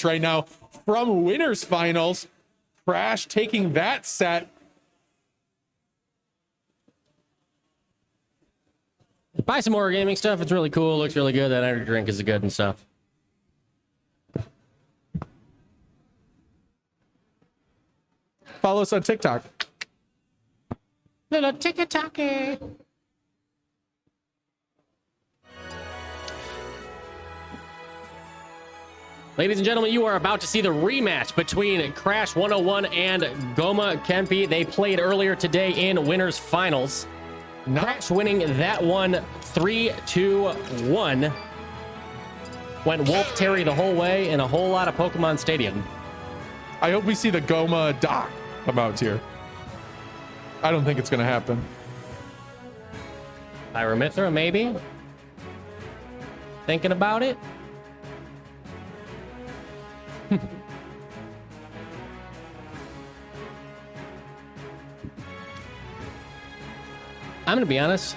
right now from winners finals. Crash taking that set. Buy some more gaming stuff. It's really cool. Looks really good. That energy drink is good and stuff. Follow us on TikTok. Little TikTok. Ladies and gentlemen, you are about to see the rematch between Crash 101 and Gomakenpi. They played earlier today in winners finals. Crash winning that one 3-2-1. Went Wolf Terry the whole way in a whole lot of Pokemon Stadium. I hope we see the Goma doc come out here. I don't think it's going to happen. Pyramithra, maybe? Thinking about it? I'm gonna be honest.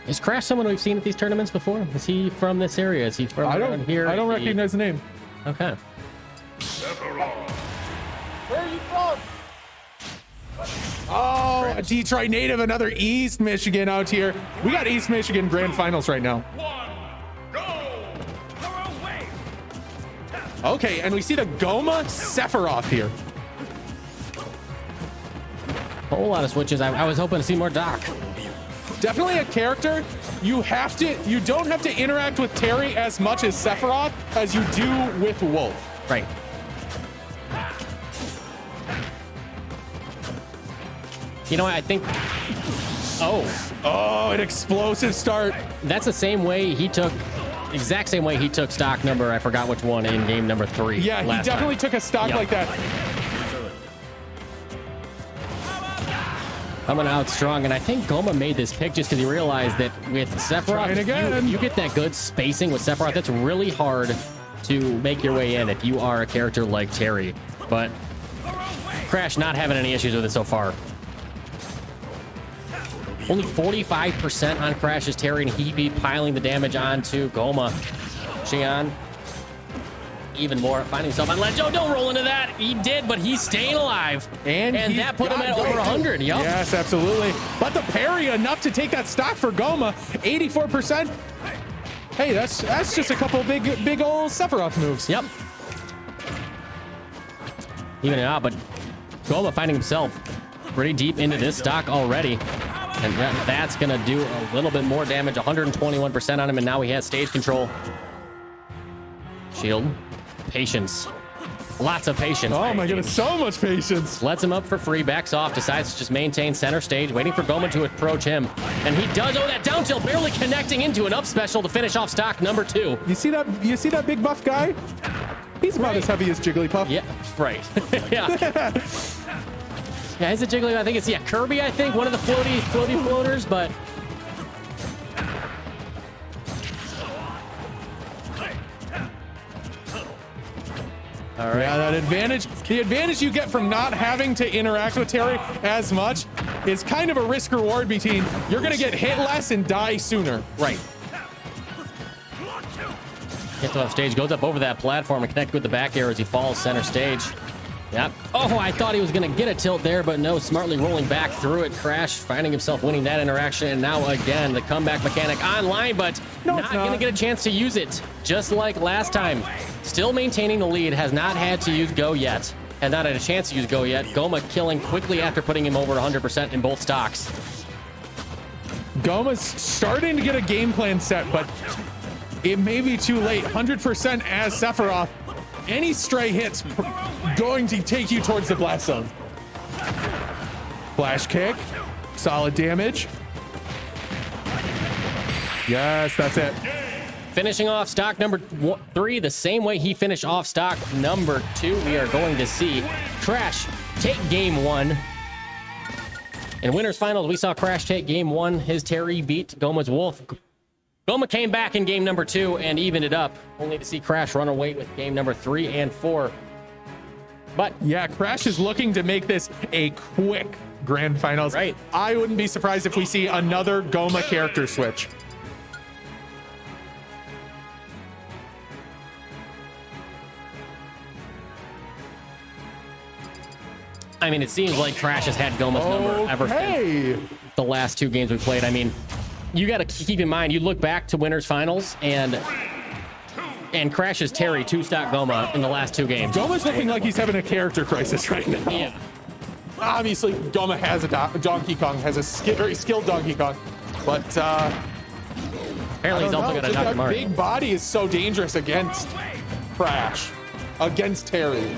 Is Crash someone we've seen at these tournaments before? Is he from this area? Is he from around here? I don't recognize the name. Okay. Where are you from? Oh, a Detroit native, another East Michigan out here. We got East Michigan Grand Finals right now. Okay, and we see the Goma Sephiroth here. A whole lot of switches. I was hoping to see more Doc. Definitely a character. You don't have to interact with Terry as much as Sephiroth as you do with Wolf. Right. You know what, I think... Oh, an explosive start. That's the same way he took... Exact same way he took stock number, I forgot which one, in game number 3. Yeah, he definitely took a stock like that. Coming out strong, and I think Goma made this pick just because he realized that with Sephiroth, you get that good spacing with Sephiroth. That's really hard to make your way in if you are a character like Terry. But Crash not having any issues with it so far. Only 45% on Crash's Terry, and he be piling the damage onto Goma. Xian, even more, finding himself on ledge. Oh, don't roll into that. He did, but he's staying alive. And that put him at over 100. Yep. Yes, absolutely. But the parry enough to take that stock for Goma. 84%. Hey, that's just a couple big old Sephiroth moves. Yep. Even out, but Goma finding himself pretty deep into this stock already. And that's going to do a little bit more damage. 121% on him, and now he has stage control. Shield. Patience. Lots of patience. Oh my goodness, so much patience. Lets him up for free, backs off, decides to just maintain center stage, waiting for Goma to approach him. And he does. Oh, that down tilt barely connecting into an up special to finish off stock number 2. You see that big buff guy? He's about as heavy as Jigglypuff. Yeah, right. Yeah. Yeah, is it Jiggly? I think it's, Kirby, I think. One of the floaty floaters, but... All right. Yeah, that advantage. The advantage you get from not having to interact with Terry as much is kind of a risk reward between you're going to get hit less and die sooner. Right. Gets off stage, goes up over that platform and connects with the back air as he falls center stage. Yep. Oh, I thought he was going to get a tilt there, but no, smartly rolling back through it. Crash finding himself winning that interaction. And now again, the comeback mechanic online, but not going to get a chance to use it. Just like last time. Still maintaining the lead, has not had to use Go yet. Has not had a chance to use Go yet. Goma killing quickly after putting him over 100% in both stocks. Goma's starting to get a game plan set, but it may be too late. 100% as Sephiroth. Any stray hits going to take you towards the blast zone. Flash kick, solid damage. Yes, that's it. Finishing off stock number 3 the same way he finished off stock number 2. We are going to see Crash take game 1. In winners finals, we saw Crash take game 1. His Terry beat Goma's Wolf. Goma came back in game number 2 and evened it up, only to see Crash run away with game number 3 and 4. But yeah, Crash is looking to make this a quick grand finals. Right. I wouldn't be surprised if we see another Goma character switch. I mean, it seems like Crash has had Goma's number ever since the last 2 games we played. I mean, you got to keep in mind, you look back to winners finals and Crash's Terry 2-stock Goma in the last 2 games. Goma's looking like he's having a character crisis right now. Yeah. Obviously, Goma has a Donkey Kong, has a very skilled Donkey Kong, but apparently he's also got a just Dr. that Mario. big body is so dangerous against Crash, against Terry.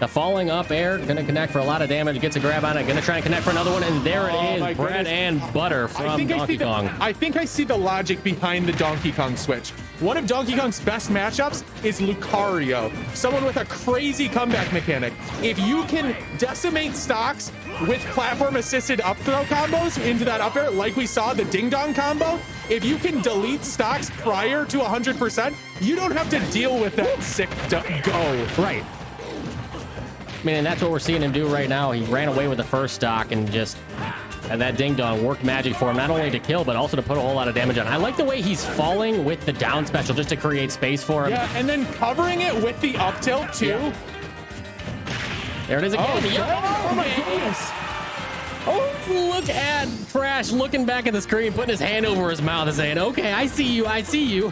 The falling up air, gonna connect for a lot of damage, gets a grab on it, gonna try and connect for another one, and there it is, bread and butter from Donkey Kong. I think I see the logic behind the Donkey Kong switch. One of Donkey Kong's best matchups is Lucario, someone with a crazy comeback mechanic. If you can decimate stocks with platform-assisted up throw combos into that up air, like we saw the Ding Dong combo, if you can delete stocks prior to 100%, you don't have to deal with that sick go. Right. I mean, and that's what we're seeing him do right now. He ran away with the first stock and just had that Ding Dong work magic for him, not only to kill, but also to put a whole lot of damage on. I like the way he's falling with the down special just to create space for him. Yeah, and then covering it with the up tilt, too. Yeah. There it is again. Oh my goodness. Oh, look at Crash looking back at the screen, putting his hand over his mouth and saying, okay, I see you, I see you.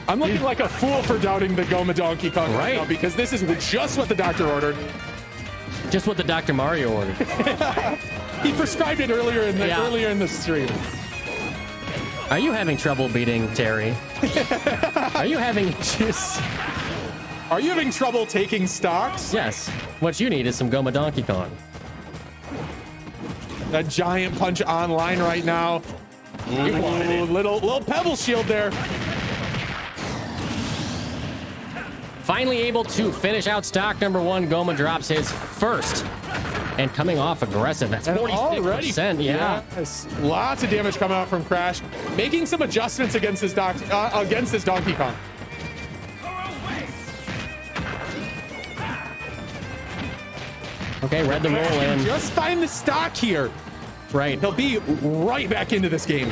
I'm looking like a fool for doubting the Goma Donkey Kong right now, because this is just what the doctor ordered. Just what the Dr. Mario ordered. He prescribed it earlier in the stream. Are you having trouble beating Terry? Are you having trouble taking stocks? Yes. What you need is some Goma Donkey Kong. That giant punch online right now. Ooh, little pebble shield there. Finally able to finish out stock number 1. Goma drops his first. And coming off aggressive. That's 46%. Yeah. Yes. Lots of damage coming out from Crash. Making some adjustments against this Donkey Kong. Okay, read the roll in. Just find the stock here. Right. He'll be right back into this game.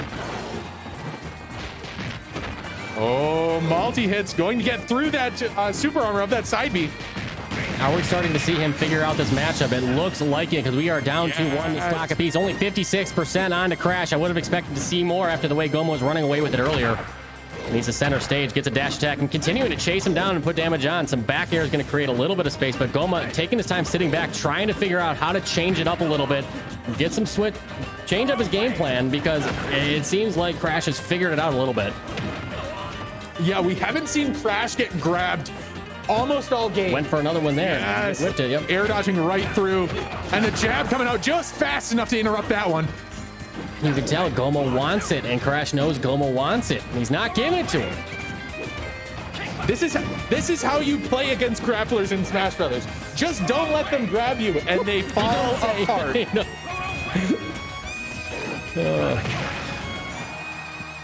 Oh, multi-hits going to get through that super armor of that side B. Are we starting to see him figure out this matchup? It looks like it, because we are down to 1 stock apiece. Only 56% on to Crash. I would have expected to see more after the way Goma was running away with it earlier. And he's the center stage, gets a dash attack, and continuing to chase him down and put damage on. Some back air is going to create a little bit of space, but Goma taking his time sitting back, trying to figure out how to change it up a little bit, get some switch, change up his game plan, because it seems like Crash has figured it out a little bit. Yeah, we haven't seen Crash get grabbed almost all game. Went for another one there. Yes. Whipped it, yep. Air dodging right through. And the jab coming out just fast enough to interrupt that one. You can tell Goma wants it, and Crash knows Goma wants it. And he's not giving it to him. This is how you play against grapplers in Smash Brothers. Just don't let them grab you, and they fall apart.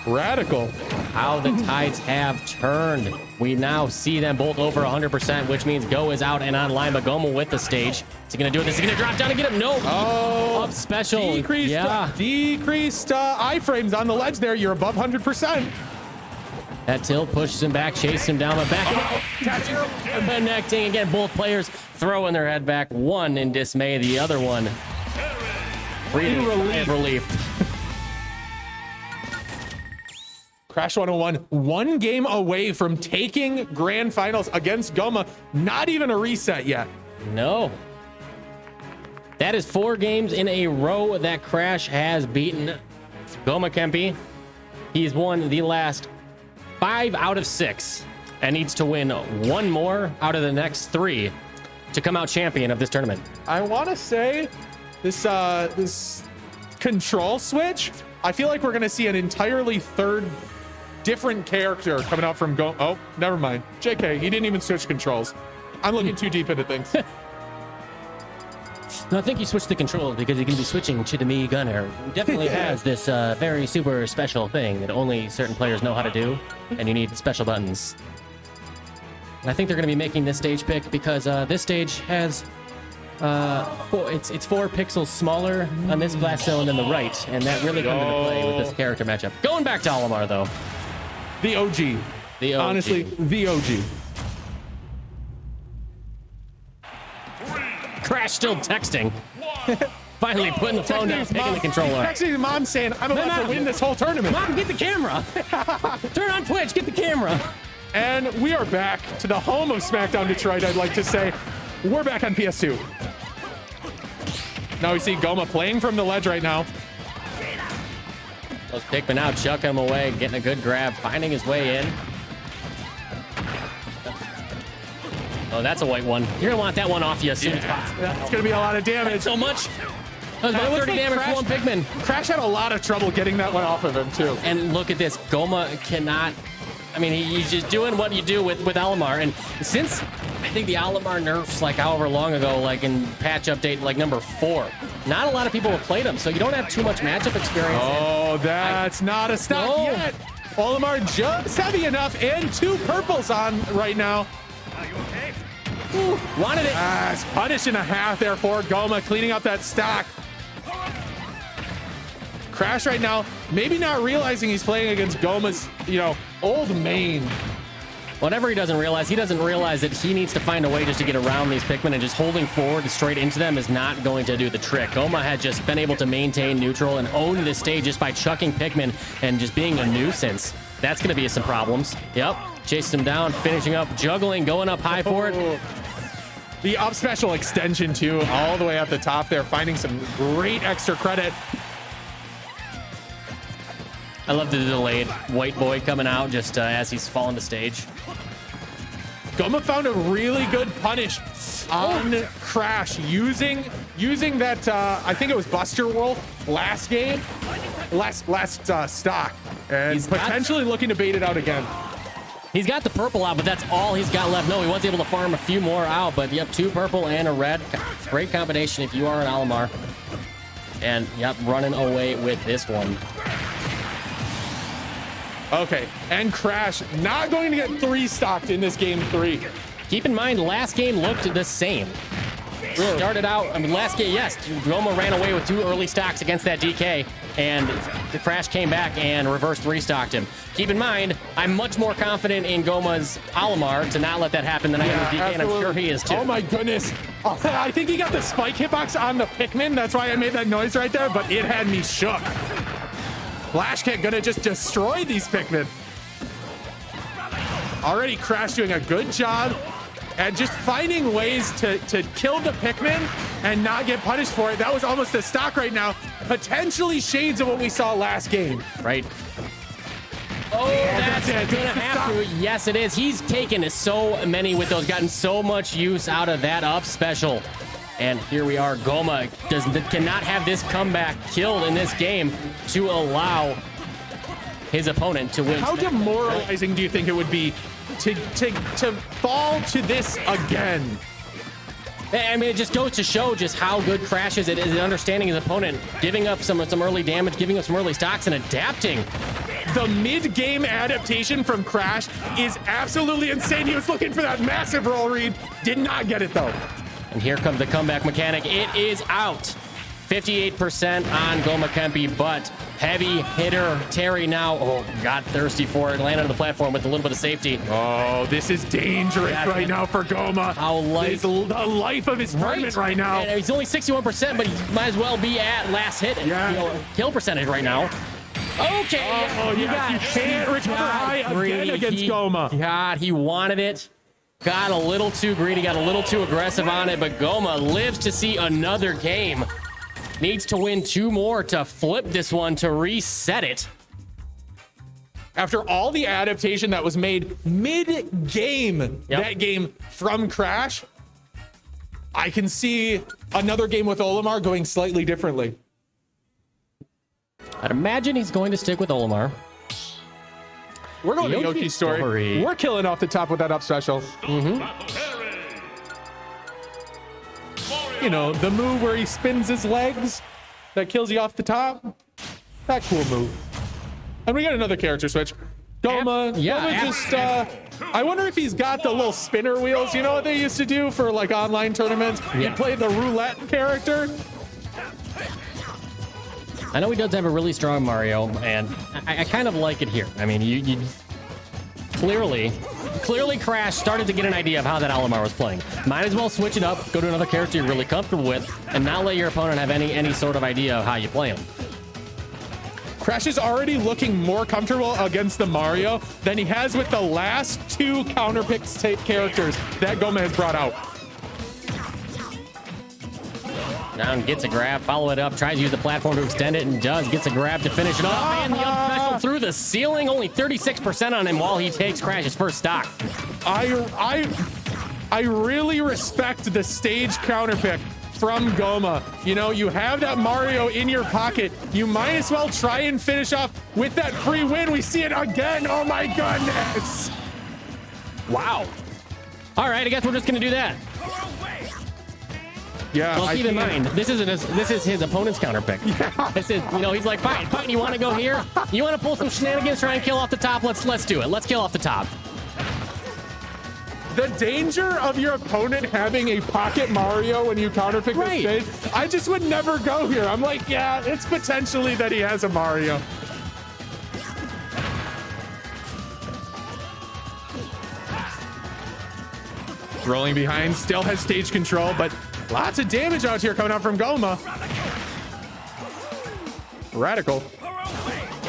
Radical. How the tides have turned. We now see them both over 100%, which means Go is out and online, but Goma with the stage. Is he going to do it? Is he going to drop down and get him? No. Oh, up special. Decreased iframes on the ledge there. You're above 100%. That tilt pushes him back, chases him down, but back connecting again. Both players throwing their head back. One in dismay, the other one breathing relief. Crash 101, 1 game away from taking grand finals against Goma. Not even a reset yet. No. That is 4 games in a row that Crash has beaten Gomakenpi. He's won the last 5 out of 6 and needs to win 1 more out of the next 3 to come out champion of this tournament. I want to say this control switch, I feel like we're going to see an entirely different character coming out from Go. Oh, never mind. JK, he didn't even switch controls. I'm looking too deep into things. No, I think you switched the controls because you're going to be switching to the Mii Gunner. It definitely has this very super special thing that only certain players know how to do, and you need special buttons. And I think they're going to be making this stage pick because this stage has it's 4 pixels smaller on this blast zone than the right, and that really comes into play with this character matchup. Going back to Olimar, though. The OG. The OG. Honestly, the OG. Crash still texting. Finally putting the phone down, taking the controller. Texting his mom saying, I'm about to win this whole tournament. Mom, get the camera. Turn on Twitch, get the camera. And we are back to the home of SmackDown Detroit, I'd like to say. We're back on PS2. Now we see Goma playing from the ledge right now. Those Pikmin out, chucking him away, getting a good grab, finding his way in. Oh, that's a white one. You're gonna want that one off you as soon as possible. That's gonna be a lot of damage. So much. That was about 30 damage for one Pikmin. Crash had a lot of trouble getting that one off of him, too. And look at this. Goma cannot... I mean, he's just doing what you do with Olimar. And since I think the Olimar nerfs, like however long ago, like in patch update, like number 4, not a lot of people have played him. So you don't have too much matchup experience. Oh, that's not a stock yet. Olimar just heavy enough and 2 purples on right now. Are you okay? Ooh, wanted it. It's punish and a half there for Goma, cleaning up that stock. Crash right now, maybe not realizing he's playing against Goma's, old main. Whatever he doesn't realize that he needs to find a way just to get around these Pikmin, and just holding forward straight into them is not going to do the trick. Goma had just been able to maintain neutral and own this stage just by chucking Pikmin and just being a nuisance. That's going to be some problems. Yep. Chasing him down, finishing up, juggling, going up high for it. The up special extension, too, all the way up the top there, finding some great extra credit. I love the delayed white boy coming out just as he's falling the stage. Goma found a really good punish on Crash using that, I think it was Buster Wolf last game, last stock, and potentially looking to bait it out again. He's got the purple out, but that's all he's got left. No, he was able to farm a few more out, but yep, 2 purple and a red. Great combination if you are an Olimar. And yep, running away with this one. Okay, and Crash not going to get 3 stocked in this game 3. Keep in mind, last game looked the same. Started out, last game, yes, Goma ran away with 2 early stocks against that DK, and the Crash came back and reverse 3-stocked him. Keep in mind, I'm much more confident in Goma's Olimar to not let that happen than I am with DK, and I'm sure he is too. Oh my goodness. I think he got the spike hitbox on the Pikmin. That's why I made that noise right there, but it had me shook. Flash Kick gonna just destroy these Pikmin. Already Crash doing a good job at just finding ways to kill the Pikmin and not get punished for it. That was almost a stock right now. Potentially shades of what we saw last game. Right. Oh, that's gonna have to. Yes, it is. He's taken so many with those, gotten so much use out of that up special. And here we are. Goma cannot have this comeback killed in this game to allow his opponent to win. How demoralizing do you think it would be to fall to this again? I mean, it just goes to show just how good Crash is at understanding his opponent, giving up some early damage, giving up some early stocks, and adapting. The mid-game adaptation from Crash is absolutely insane. He was looking for that massive roll read. Did not get it, though. And here comes the comeback mechanic. It is out. 58% on Gomakenpi, but heavy hitter Terry now got thirsty for it. Landed on the platform with a little bit of safety. Oh, this is dangerous right now for Goma. How life, the life of his tournament right now. And he's only 61%, but he might as well be at last hit. Kill percentage right now. Okay. You can't recover high again against Goma. God, he wanted it. Got a little too greedy, got a little too aggressive on it, but Goma lives to see another game. Needs to win 2 more to flip this one, to reset it. After all the adaptation that was made mid-game, that game from Crash, I can see another game with Olimar going slightly differently. I'd imagine he's going to stick with Olimar. We're going to Yoki's story. We're killing off the top with that up special. You know, the move where he spins his legs that kills you off the top. That cool move. And we got another character switch. Goma, I wonder if he's got the little spinner wheels. You know what they used to do for like online tournaments? He played the roulette character. I know he does have a really strong Mario, and I kind of like it here. I mean, Clearly Crash started to get an idea of how that Olimar was playing. Might as well switch it up, go to another character you're really comfortable with, and not let your opponent have any sort of idea of how you play him. Crash is already looking more comfortable against the Mario than he has with the last two counterpick tape characters that Goma has brought out. Down, gets a grab, follow it up, tries to use the platform to extend it, and does. Gets a grab to finish it off, and the up special through the ceiling. Only 36% on him while he takes Crash's first stock. I really respect the stage counterpick from Goma. You know, you have that Mario in your pocket. You might as well try and finish off with that free win. We see it again. Oh my goodness. Wow. All right, I guess we're just gonna do that. Yeah. Well, keep in mind, this is his opponent's counterpick. Yeah. This is, you know, he's like, fine, you want to go here? You want to pull some shenanigans, try and kill off the top? Let's do it. Let's kill off the top. The danger of your opponent having a pocket Mario when you counterpick the stage, I just would never go here. I'm like, yeah, it's potentially that he has a Mario. Rolling behind, still has stage control, but lots of damage out here coming out from Goma. Radical.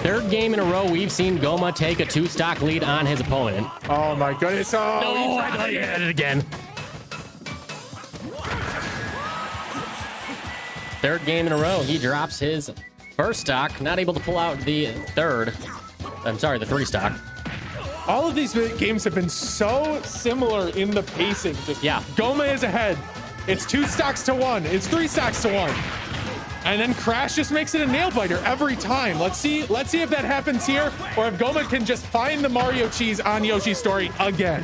Third game in a row, we've seen Goma take a 2-stock lead on his opponent. Oh my goodness. Oh, no, I thought he had it again. Third game in a row, he drops his first stock, not able to pull out the third. I'm sorry, the 3-stock. All of these games have been so similar in the pacing. Just Goma is ahead. It's 2 stocks to 1. It's 3 stocks to 1. And then Crash just makes it a nail biter every time. Let's see if that happens here, or if Goma can just find the Mario cheese on Yoshi's story again.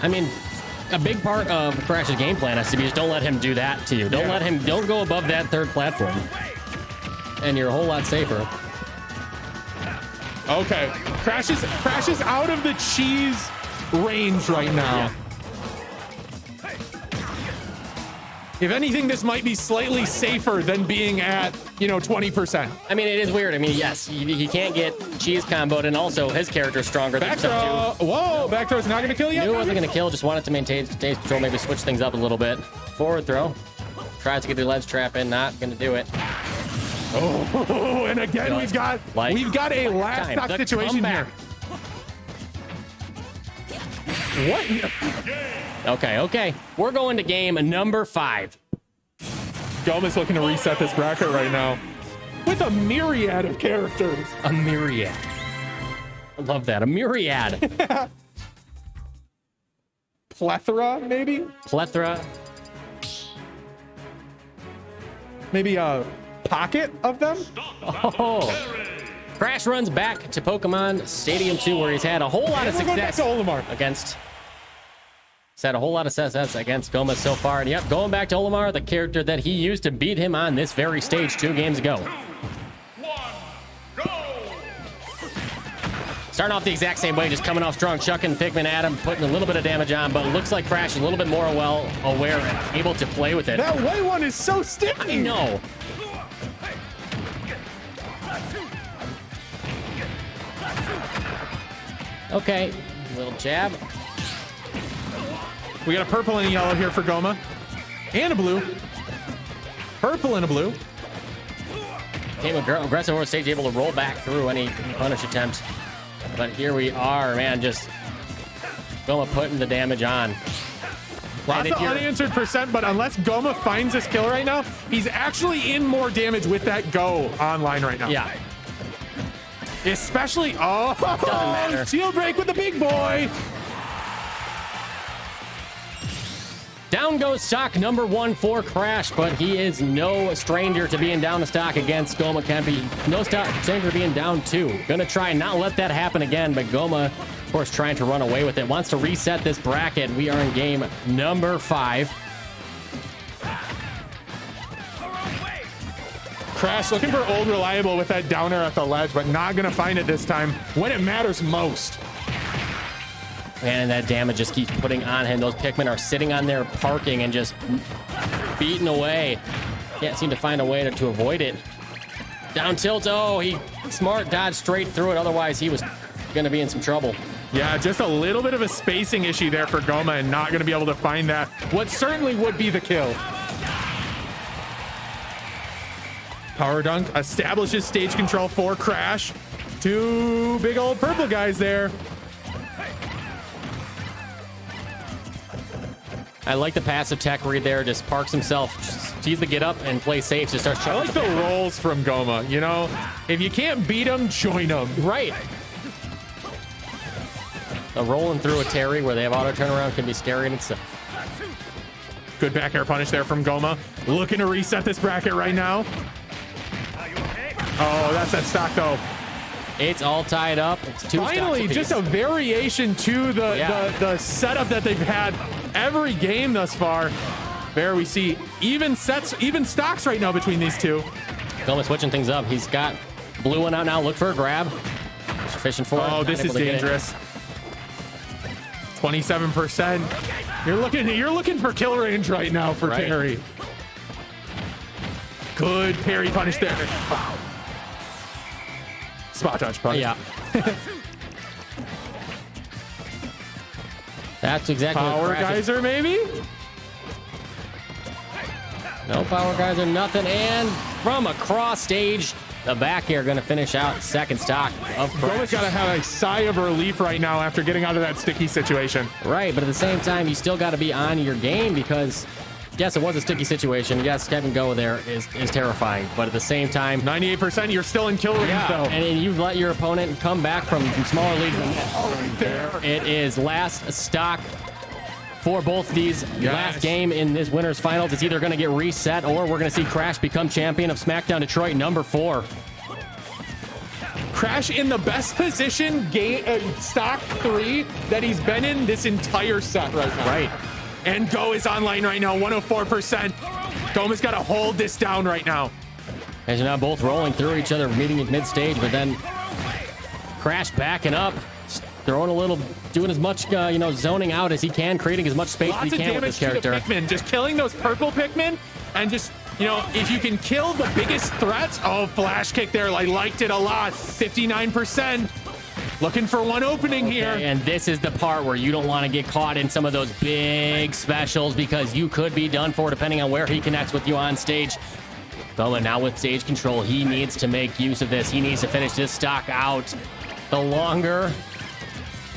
I mean, a big part of Crash's game plan has to be just don't let him do that to you. Don't go above that third platform. And you're a whole lot safer. Okay, Crash is out of the cheese range right now. Yeah. If anything, this might be slightly safer than being at, 20%. I mean, it is weird. I mean, yes, he can't get cheese comboed, and also his character's stronger than back throw. Whoa, back throw's not going to kill you? Knew it wasn't going to kill, just wanted to maintain stage control, maybe switch things up a little bit. Forward throw. Tries to get the ledge trap in, not going to do it. Oh, and again, we've got a last stock situation here. What? Okay. We're going to game number 5. Goma's looking to reset this bracket right now with a myriad of characters. A myriad. I love that. A myriad. Plethora, maybe? Plethora. Maybe a pocket of them? Oh. Crash runs back to Pokemon Stadium 2, where he's had a whole lot of success against... He's had a whole lot of success against Goma so far. And yep, going back to Olimar, the character that he used to beat him on this very stage 2 games ago. Starting off the exact same way, just coming off strong, chucking Pikmin at him, putting a little bit of damage on, but it looks like Crash is a little bit more well aware and able to play with it. That white one is so sticky. I know. Okay, little jab. We got a purple and a yellow here for Goma. And a blue. Purple and a blue. Came aggressive over stage, able to roll back through any punish attempt. But here we are, man, just Goma putting the damage on. Lots of unanswered percent, but unless Goma finds this kill right now, he's actually in more damage with that go online right now. Yeah. Especially, doesn't matter. Shield break with the big boy. Down goes stock number 1 for Crash, but he is no stranger to being down the stock against Gomakenpi. No stranger to being down 2. Gonna try and not let that happen again, but Goma, of course, trying to run away with it. Wants to reset this bracket. We are in game number 5. Crash looking for old reliable with that downer at the ledge, but not gonna find it this time when it matters most. Man, and that damage just keeps putting on him. Those Pikmin are sitting on there parking and just beating away. Can't seem to find a way to avoid it. Down tilt. Oh, he smart dodged straight through it. Otherwise, he was going to be in some trouble. Yeah, just a little bit of a spacing issue there for Goma and not going to be able to find that. What certainly would be the kill. Power dunk establishes stage control for Crash. Two big old purple guys there. I like the passive tech read there. Just parks himself, sees the get up and play safe. Just starts. I like the rolls from Goma. You know, if you can't beat him, join him. Right. Rolling through a Terry where they have auto turnaround can be scary in itself. Good back air punish there from Goma. Looking to reset this bracket right now. Oh, that's that stock though. It's all tied up. It's two Finally, just a variation to the setup that they've had every game thus far. There we see even sets, even stocks right now between these two. Goma switching things up. He's got blue one out now. Look for a grab. Just fishing for it. Oh, this is dangerous. 27%. You're looking for kill range right now for Terry. Good parry punish there. Spot touch punish. Yeah. That's exactly Power geyser, maybe? No power geyser, nothing. And from across stage, the back air going to finish out second stock of Goma's got to have a sigh of relief right now after getting out of that sticky situation. Right, but at the same time, you still got to be on your game because, yes, it was a sticky situation. Yes, Kevin Go there is terrifying, but at the same time, 98%, you're still in kill range though. And you've let your opponent come back from smaller leads. There. It is last stock for both these. Last game in this winner's finals. It's either going to get reset or we're going to see Crash become champion of SmackDown Detroit #4. Crash in the best position stock 3 that he's been in this entire set right now. Right. And Go is online right now, 104%. Goma's got to hold this down right now. As you're now both rolling through each other, meeting at mid-stage, but then Crash backing up, throwing a little, doing as much, zoning out as he can, creating as much space as he can with this character. Pikmin, just killing those purple Pikmin, and just, if you can kill the biggest threats. Oh, flash kick there. I liked it a lot. 59%. Looking for one opening here. And this is the part where you don't want to get caught in some of those big specials because you could be done for depending on where he connects with you on stage. Goma now with stage control, he needs to make use of this. He needs to finish this stock out. The longer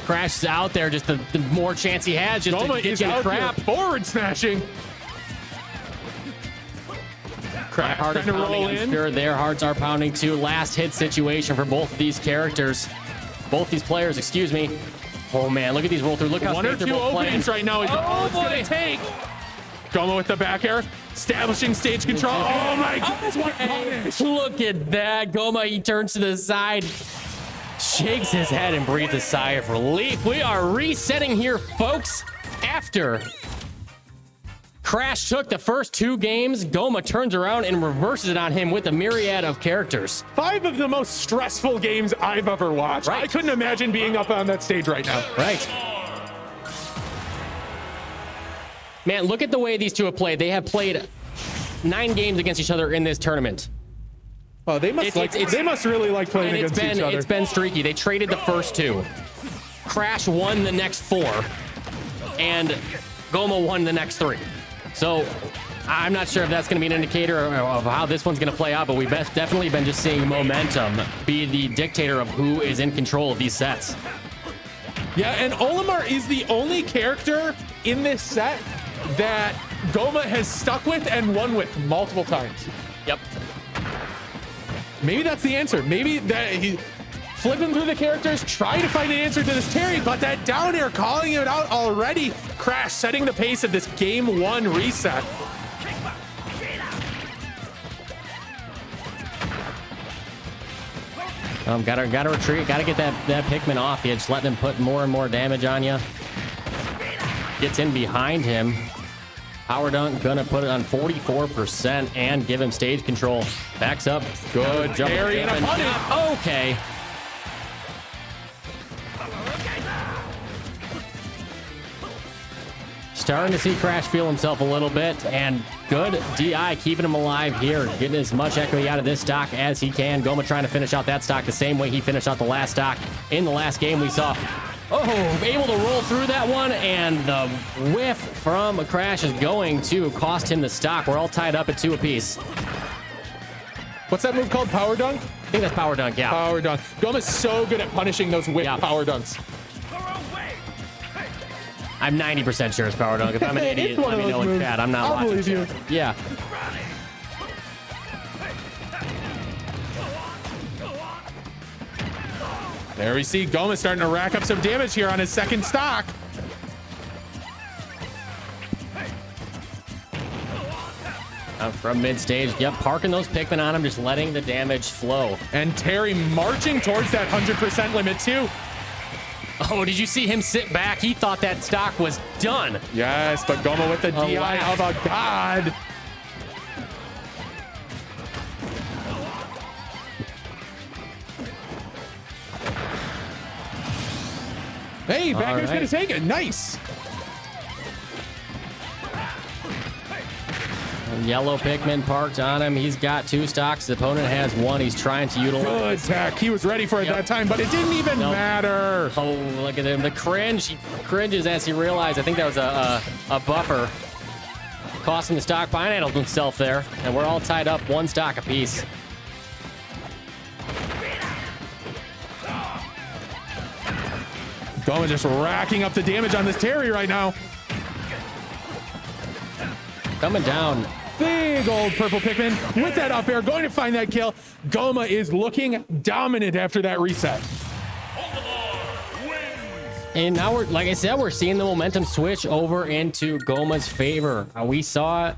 Crash is out there, just the more chance he has just Goma to get is you out crap. here forward smashing. Crash trying to roll in. Sure, their hearts are pounding too. Last hit situation for both of these characters. Both these players, excuse me. Oh man, look at these roll through. Look how one or two openings right now is all it's gonna take. Goma with the back air, establishing stage control. Oh my God, what punish. Look at that. Goma, he turns to the side, shakes his head and breathes a sigh of relief. We are resetting here, folks. After Crash took the first 2 games, Goma turns around and reverses it on him with a myriad of characters. 5 of the most stressful games I've ever watched. Right. I couldn't imagine being up on that stage right now. Right. Man, look at the way these two have played. They have played 9 games against each other in this tournament. Oh, they must they must really like playing against each other. It's been streaky. They traded the first 2. Crash won the next 4, and Goma won the next 3. So I'm not sure if that's going to be an indicator of how this one's going to play out, but we've definitely been just seeing momentum be the dictator of who is in control of these sets. Yeah, and Olimar is the only character in this set that Goma has stuck with and won with multiple times. Yep. Maybe that's the answer. Maybe that he flipping through the characters, trying to find an answer to this Terry, but that down air calling it out already. Crash setting the pace of this game 1 reset. Gotta retreat. Gotta get that Pikmin off you. Just letting him put more and more damage on you. Gets in behind him. Power dunk gonna put it on 44% and give him stage control. Backs up. Good jump. Terry and a punish. Okay. Starting to see Crash feel himself a little bit, and good DI keeping him alive here, getting as much equity out of this stock as he can. Goma trying to finish out that stock the same way he finished out the last stock. In the last game, we saw, able to roll through that one, and the whiff from Crash is going to cost him the stock. We're all tied up at 2 apiece. What's that move called? Power dunk? I think that's power dunk, yeah. Power dunk. Goma's so good at punishing those whip power dunks. I'm 90% sure it's power dunk. If I'm an idiot, let me know in chat. I'm not watching. I'll believe you. Yeah. There we see Goma starting to rack up some damage here on his second stock. From mid-stage, yep, parking those Pikmin on him, just letting the damage flow. And Terry marching towards that 100% limit too. Oh, did you see him sit back? He thought that stock was done. Yes, but Goma with the DI of a god. Hey, Backer's gonna take it. Nice. Yellow Pikmin parked on him. He's got 2 stocks. The opponent has 1. He's trying to utilize. Good attack. He was ready for it that time, but it didn't even matter. Oh, look at him. The cringe. He cringes as he realized. I think that was a buffer. Cost him the stock. Pineappled himself there. And we're all tied up 1 stock apiece. Goma just racking up the damage on this Terry right now. Coming down. Big old purple Pikmin with that up air, going to find that kill. Goma is looking dominant after that reset. And now we're, like I said, we're seeing the momentum switch over into Goma's favor. We saw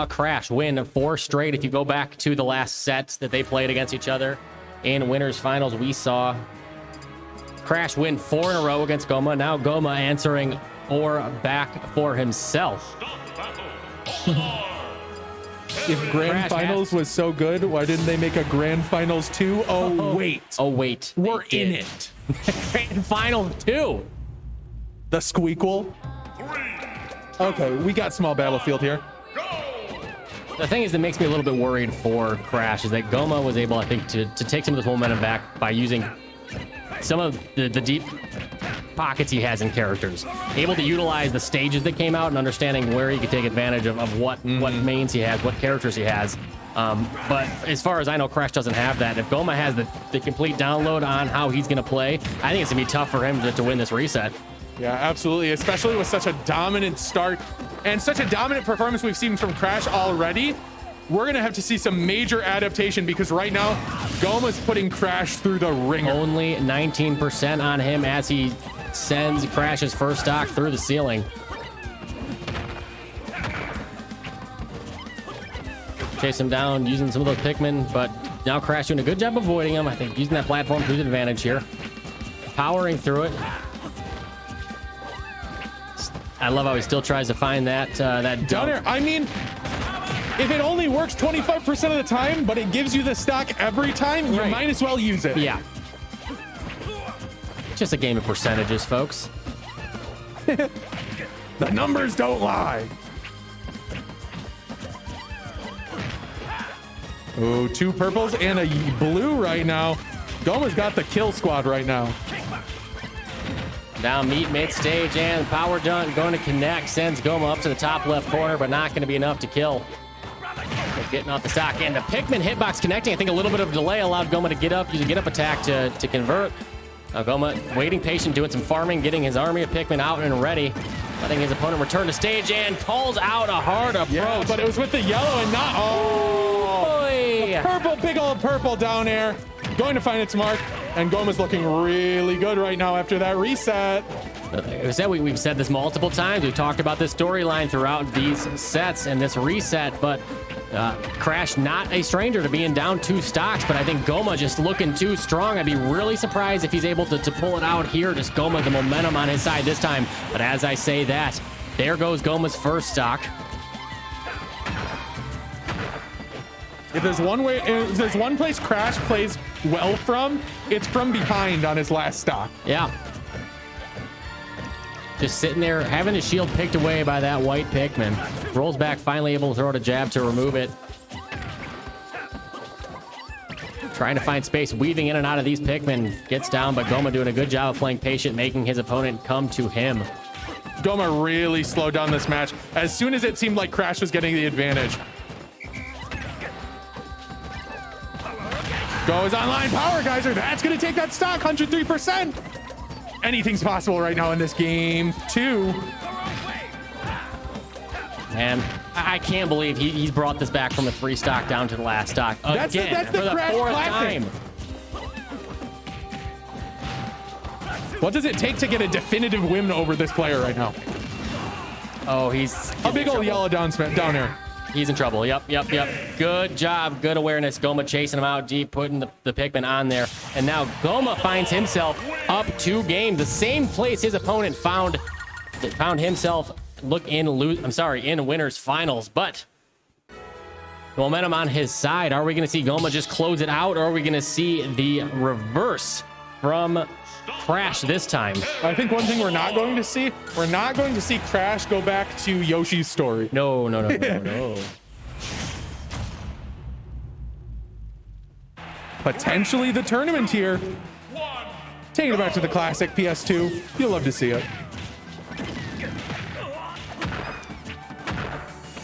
Crash win 4 straight. If you go back to the last set that they played against each other in winners finals, we saw Crash win 4 in a row against Goma. Now Goma answering or back for himself. If Grand Finals was so good, why didn't they make a Grand Finals 2? Oh, wait. Oh, wait. We're in it. Grand Final 2. The squeakle. Okay, we got small battlefield here. The thing is that makes me a little bit worried for Crash is that Goma was able, I think, to take some of this momentum back by using some of the deep pockets he has in characters, able to utilize the stages that came out and understanding where he could take advantage of what mains he has, what characters he has. But as far as I know, Crash doesn't have that. If Goma has the complete download on how he's going to play, I think it's going to be tough for him to win this reset. Yeah, absolutely, especially with such a dominant start and such a dominant performance we've seen from Crash already. We're going to have to see some major adaptation because right now, Goma's putting Crash through the ringer. Only 19% on him as he sends Crash's first stock through the ceiling. Chase him down using some of those Pikmin, but now Crash doing a good job avoiding him. I think using that platform to his advantage here. Powering through it. I love how he still tries to find that down air. I mean, if it only works 25% of the time, but it gives you the stock every time, you might as well use it. Yeah. Just a game of percentages, folks. The numbers don't lie. Oh, 2 purples and a blue right now. Goma's got the kill squad right now. Now meet mid-stage and power dunk going to connect. Sends Goma up to the top left corner, but not going to be enough to kill. Getting off the stock, and the Pikmin hitbox connecting. I think a little bit of delay allowed Goma to get up, use a get up attack to convert. Now Goma waiting patient, doing some farming, getting his army of Pikmin out and ready. Letting his opponent return to stage and calls out a hard approach. Yeah, but it was with the yellow and not... Oh! Boy. Purple, big old purple down air. Going to find its mark, and Goma's looking really good right now after that reset. We've said this multiple times. We've talked about this storyline throughout these sets and this reset, but Crash not a stranger to being down 2 stocks, but I think Goma just looking too strong. I'd be really surprised if he's able to pull it out here. Just Goma, the momentum on his side this time. But as I say that, there goes Goma's first stock. If there's one place Crash plays well from, it's from behind on his last stock. Yeah. Just sitting there, having his shield picked away by that white Pikmin. Rolls back, finally able to throw out a jab to remove it. Trying to find space, weaving in and out of these Pikmin. Gets down, but Goma doing a good job of playing patient, making his opponent come to him. Goma really slowed down this match as soon as it seemed like Crash was getting the advantage. Goes online power geyser. That's going to take that stock 103%. Anything's possible right now in this game, too. Man, I can't believe he's brought this back from a 3 stock down to the last stock again. That's the for the Crash 4th classic. time. What does it take to get a definitive win over this player right now? Oh, he's A big old yellow down there. He's in trouble. Yep. Good job. Good awareness. Goma chasing him out deep, putting the Pikmin on there. And now Goma finds himself up 2 games. The same place his opponent found himself in winners finals. But the momentum on his side. Are we going to see Goma just close it out, or are we going to see the reverse from Crash this time? I think one thing we're not going to see Crash go back to Yoshi's story. No. Potentially the tournament here. Taking it back to the classic PS2. You'll love to see it.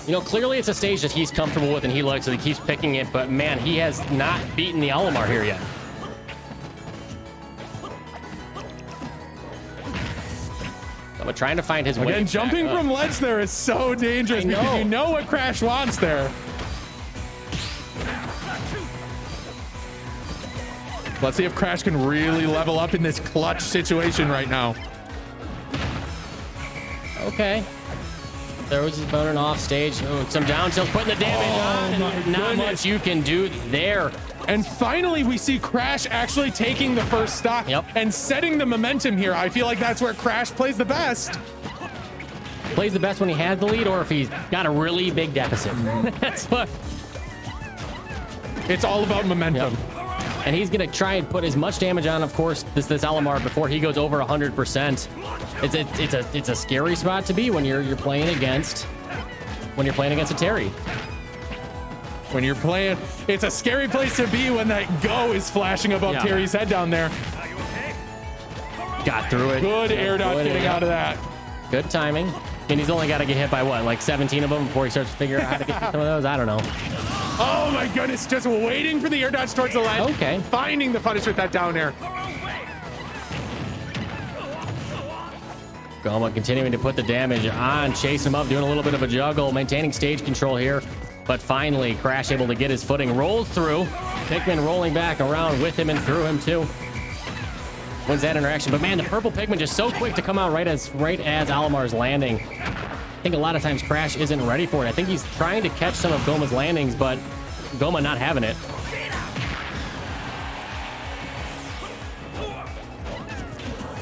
You know, clearly it's a stage that he's comfortable with and he likes, so he keeps picking it. But man, he has not beaten the Olimar here yet. But trying to find his way. Again, jumping from ledge there is so dangerous because you know what Crash wants there. Let's see if Crash can really level up in this clutch situation right now. Okay. Throws his opponent off stage. Ooh, some down tilts, putting the damage on. Not much you can do there. And finally, we see Crash actually taking the first stock and setting the momentum here. I feel like that's where Crash plays the best. Plays the best when he has the lead, or if he's got a really big deficit. That's what. It's all about momentum. Yep. And he's going to try and put as much damage on, of course, this Olimar before he goes over 100%. It's a scary spot to be when you're playing against a Terry. When you're playing, it's a scary place to be when that go is flashing above Terry's head down there. Got through it. Good air dodge getting out of that. Good timing. And he's only got to get hit by what, like 17 of them before he starts to figure out how to get some of those? I don't know. Oh my goodness, just waiting for the air dodge towards the ledge. Okay. Finding the punish with that down air. Goma continuing to put the damage on, chasing him up, doing a little bit of a juggle, maintaining stage control here. But finally, Crash able to get his footing, rolls through. Pikmin rolling back around with him and through him too. Wins that interaction. But man, the purple Pikmin just so quick to come out right as Olimar's landing. I think a lot of times Crash isn't ready for it. I think he's trying to catch some of Goma's landings, but Goma not having it.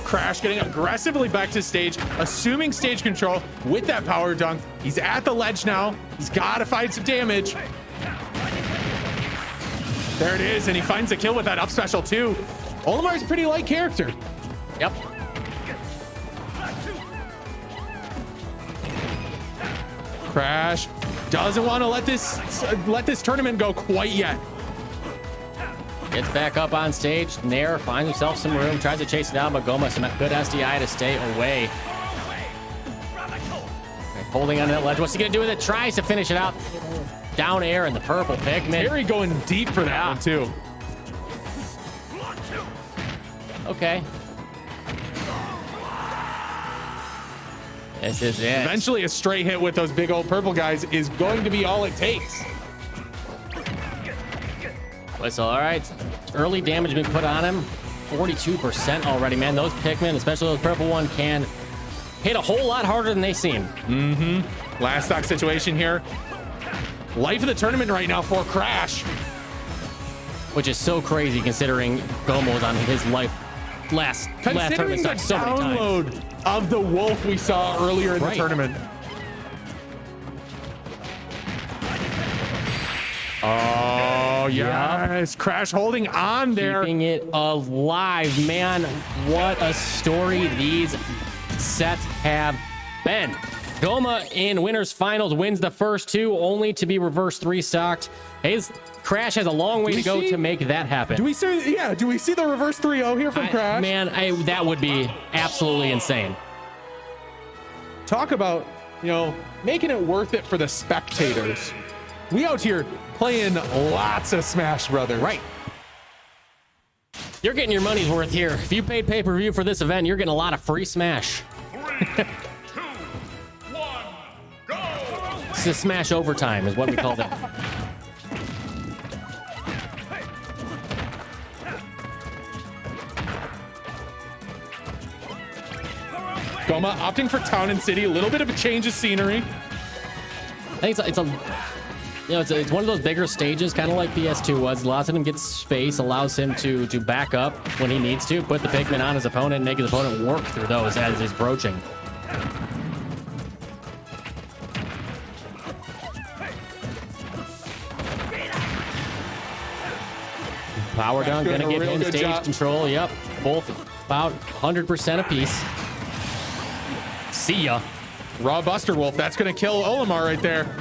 Crash getting aggressively back to stage, assuming stage control with that power dunk. He's at the ledge now. He's got to find some damage. There it is, and he finds the kill with that up special too. Olimar's a pretty light character. Yep. Crash doesn't want to let this tournament go quite yet. Gets back up on stage. Nair finds himself some room, tries to chase it down, but Goma some good SDI to stay away. Holding on that ledge. What's he gonna do with it? Tries to finish it out. Down air in the purple Pikmin. Terry going deep for that one too. Okay. This is it. Eventually a straight hit with those big old purple guys is going to be all it takes. Whistle, all right. Early damage been put on him. 42% already, man. Those Pikmin, especially those purple one, can hit a whole lot harder than they seem. Last stock situation here. Life of the tournament right now for Crash. Which is so crazy considering Goma was on his life last tournament stock so many times. Download of the wolf we saw earlier in the tournament. Oh, yes. Crash holding on there. Keeping it alive, man. What a story these set have been. Goma in winners finals wins the first two, only to be reverse 3-stocked. Crash has a long way to go to make that happen. Do we see? Yeah. Do we see the reverse 3-0 here from Crash? Man, that would be absolutely insane. Talk about, making it worth it for the spectators. We out here playing lots of Smash Brothers. Right. You're getting your money's worth here. If you paid pay-per-view for this event, you're getting a lot of free Smash. 3, 2, 1, go! It's a Smash overtime is what we called it. Goma opting for Town and City, a little bit of a change of scenery. I think it's one of those bigger stages, kind of like PS2 was. Allows him to get space, allows him to back up when he needs to, put the Pikmin on his opponent, and make his opponent work through those as he's broaching. Power dunk, gonna give him stage control. Yep, both about 100% apiece. See ya. Raw Buster Wolf, that's gonna kill Olimar right there.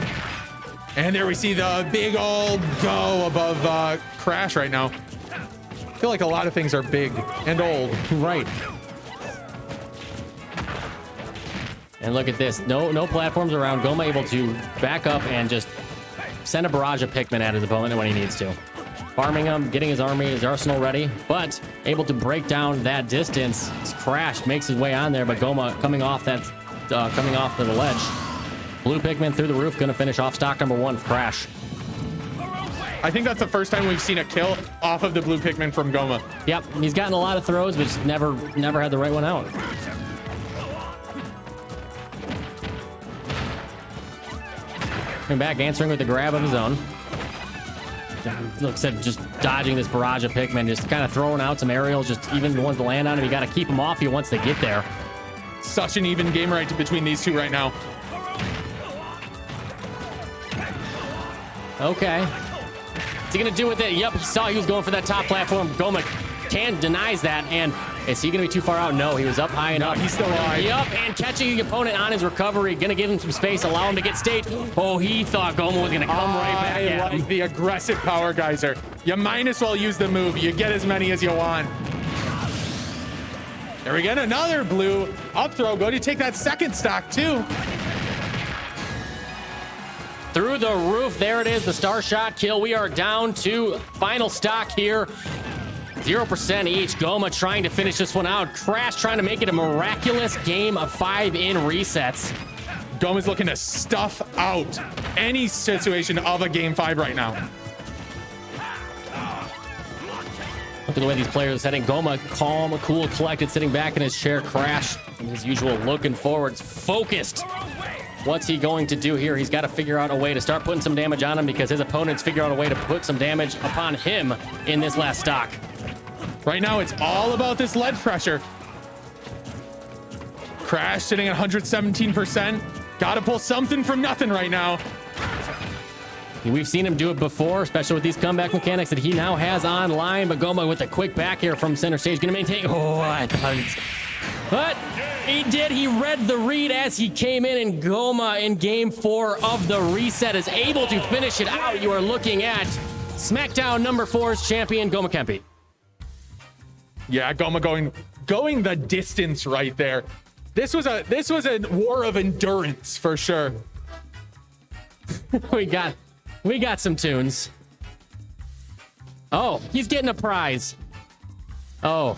And there we see the big old go above Crash right now. I feel like a lot of things are big and old. Right. And look at this. No platforms around. Goma able to back up and just send a barrage of Pikmin at his opponent when he needs to. Farming him, getting his army, his arsenal ready, but able to break down that distance. Crash makes his way on there, but Goma coming off to the ledge. Blue Pikmin through the roof, gonna finish off stock number 1 for Crash. I think that's the first time we've seen a kill off of the blue Pikmin from Goma. Yep, he's gotten a lot of throws, but just never had the right one out. Coming back, answering with the grab of his own. Looks at just dodging this barrage of Pikmin, just kind of throwing out some aerials, just even the ones to land on him. You got to keep him off you once they get there. Such an even game right between these two right now. Okay. What's he going to do with it? Yep, he saw he was going for that top platform. Goma denies that, and is he going to be too far out? No, he was up high enough. No, he's still alive. Yep, and catching the opponent on his recovery. Going to give him some space, allow him to get stage. Oh, he thought Goma was going to come right back at him. I like the aggressive power geyser. You might as well use the move. You get as many as you want. There we go, another blue up throw. Go to take that second stock too. Through the roof, there it is, the star shot kill. We are down to final stock here. 0% each. Goma trying to finish this one out. Crash trying to make it a miraculous game of 5 in resets. Goma's looking to stuff out any situation of a game 5 right now. Look at the way these players are setting. Goma calm, cool, collected, sitting back in his chair. Crash, as usual, looking forwards, focused. What's he going to do here? He's got to figure out a way to start putting some damage on him because his opponents figure out a way to put some damage upon him in this last stock. Right now, it's all about this lead pressure. Crash sitting at 117%. Got to pull something from nothing right now. We've seen him do it before, especially with these comeback mechanics that he now has online. But Goma with a quick back here from center stage, going to maintain. Oh, I thought but he did. He read the read as he came in, and Goma in game 4 of the reset is able to finish it out. You are looking at SmackDown number 4's champion, Gomakenpi. Yeah, Goma going the distance right there. This was a war of endurance for sure. we got some tunes. Oh, he's getting a prize. Oh.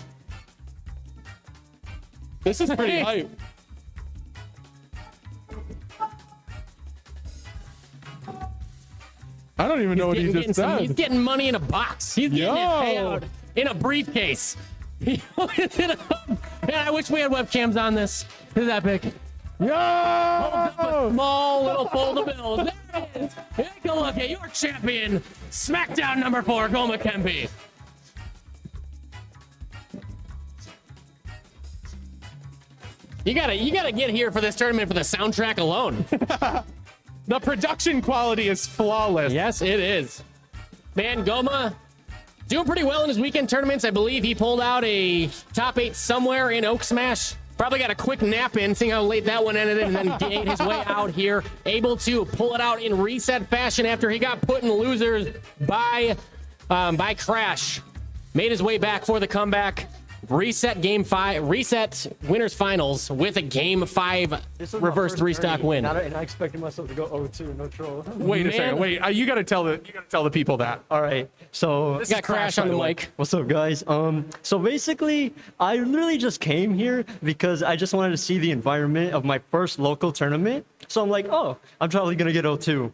This is pretty hype. I don't even know what he just said. He's getting money in a box. He's getting it payout in a briefcase. Man, I wish we had webcams on this. This is epic. Yo! Small little foldable. There it is. Take a look at your champion, SmackDown number 4, Gomakenpi. You gotta get here for this tournament for the soundtrack alone. The production quality is flawless. Yes, it is. Man, Goma doing pretty well in his weekend tournaments. I believe he pulled out a top 8 somewhere in Oak Smash Probably got a quick nap in, seeing how late that one ended, and then gained his way out here, able to pull it out in reset fashion after he got put in losers by Crash. Made his way back for the comeback. Reset game 5, reset winners finals with a game 5 reverse 3-stock win. And I expected myself to go 0-2, no troll. Wait a second. Wait, you gotta tell the people that. All right, so Got Crash on the mic. What's up, guys? So basically, I literally just came here because I just wanted to see the environment of my first local tournament. So I'm like, oh, I'm probably gonna get 0-2.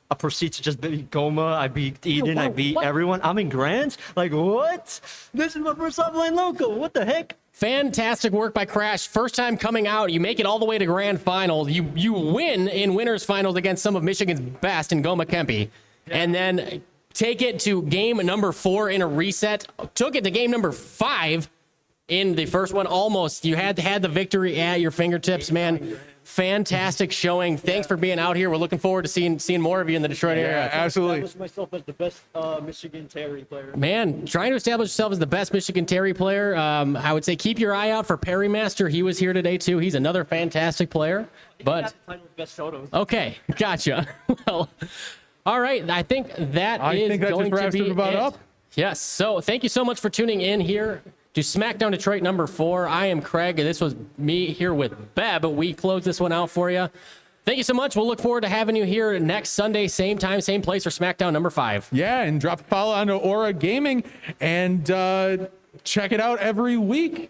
I proceed to just beat Goma, I beat Eden, I beat everyone. I'm in Grands? Like, what? This is my first offline local. What the heck? Fantastic work by Crash. First time coming out. You make it all the way to grand finals. You win in winners finals against some of Michigan's best in Gomakenpi. And then take it to game number 4 in a reset. Took it to game number 5 in the first one. Almost. You had the victory at your fingertips, man. Fantastic showing. Thanks for being out here. We're looking forward to seeing more of you in the Detroit area. Yeah, absolutely. I myself as the best Michigan Terry player. Man, trying to establish yourself as the best Michigan Terry player. I would say keep your eye out for Perry Master. He was here today too. He's another fantastic player. But okay, gotcha. Well, all right. I think that just wraps it about up. Yes. So thank you so much for tuning in here to SmackDown Detroit number 4. I am Craig, and this was me here with Beb. We close this one out for you. Thank you so much. We'll look forward to having you here next Sunday, same time, same place for SmackDown number 5. Yeah, and drop a follow onto Aura Gaming and check it out every week.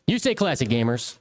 You stay classy, gamers.